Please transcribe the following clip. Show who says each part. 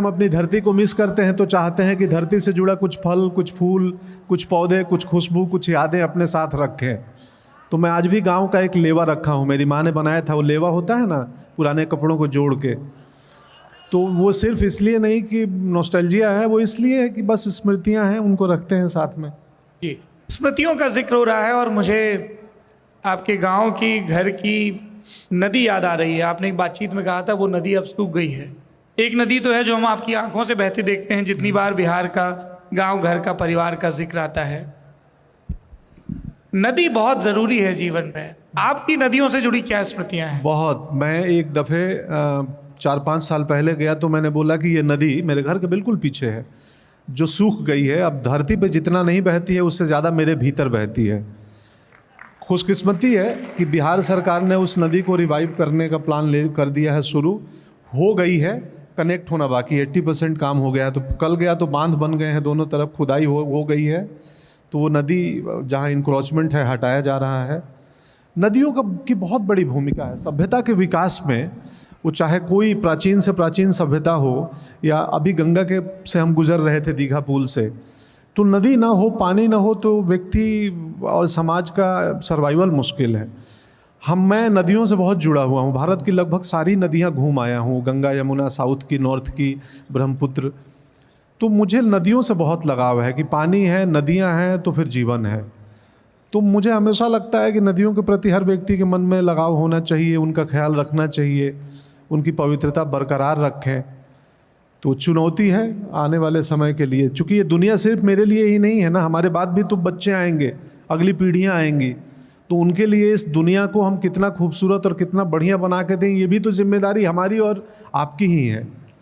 Speaker 1: हम अपनी धरती को मिस करते हैं तो चाहते हैं कि धरती से जुड़ा कुछ फल, कुछ फूल, कुछ पौधे, कुछ खुशबू, कुछ यादें अपने साथ रखें। तो मैं आज भी गांव का एक लेवा रखा हूं, मेरी माँ ने बनाया था। वो लेवा होता है ना, पुराने कपड़ों को जोड़ के। तो वो सिर्फ इसलिए नहीं कि नॉस्टैल्जिया है, वो इसलिए है कि बस स्मृतियां हैं, उनको रखते हैं साथ में।
Speaker 2: जी, स्मृतियों का जिक्र हो रहा है और मुझे आपके गांव की, घर की नदी याद आ रही है। आपने एक बातचीत में कहा था वो नदी अब सूख गई है। एक नदी तो है जो हम आपकी आंखों से बहती देखते हैं जितनी बार बिहार का, गांव घर का, परिवार का जिक्र आता है। नदी बहुत ज़रूरी है जीवन में। आपकी नदियों से जुड़ी क्या स्मृतियां हैं?
Speaker 1: बहुत। मैं एक दफ़े 4-5 साल पहले गया तो मैंने बोला कि ये नदी मेरे घर के बिल्कुल पीछे है, जो सूख गई है। अब धरती पे जितना नहीं बहती है उससे ज़्यादा मेरे भीतर बहती है। खुशकिस्मती है कि बिहार सरकार ने उस नदी को रिवाइव करने का प्लान कर दिया है, शुरू हो गई है। कनेक्ट होना बाकी, 80% काम हो गया है। तो कल गया तो बांध बन गए हैं, दोनों तरफ खुदाई हो गई है। तो वो नदी जहाँ इंक्रोचमेंट है हटाया जा रहा है। नदियों की बहुत बड़ी भूमिका है सभ्यता के विकास में। वो चाहे कोई प्राचीन से प्राचीन सभ्यता हो, या अभी गंगा के से हम गुजर रहे थे दीघा पुल से, तो नदी ना हो, पानी ना हो तो व्यक्ति और समाज का सर्वाइवल मुश्किल है। मैं नदियों से बहुत जुड़ा हुआ हूँ। भारत की लगभग सारी नदियाँ घूम आया हूँ, गंगा यमुना, साउथ की, नॉर्थ की, ब्रह्मपुत्र। तो मुझे नदियों से बहुत लगाव है कि पानी है, नदियाँ हैं तो फिर जीवन है। तो मुझे हमेशा लगता है कि नदियों के प्रति हर व्यक्ति के मन में लगाव होना चाहिए, उनका ख्याल रखना चाहिए, उनकी पवित्रता बरकरार रखें। तो चुनौती है आने वाले समय के लिए, चूँकि ये दुनिया सिर्फ मेरे लिए ही नहीं है ना, हमारे बाद भी तो बच्चे आएंगे, अगली पीढ़ियाँ आएंगी। तो उनके लिए इस दुनिया को हम कितना खूबसूरत और कितना बढ़िया बना के दें, ये भी तो जिम्मेदारी हमारी और आपकी ही है।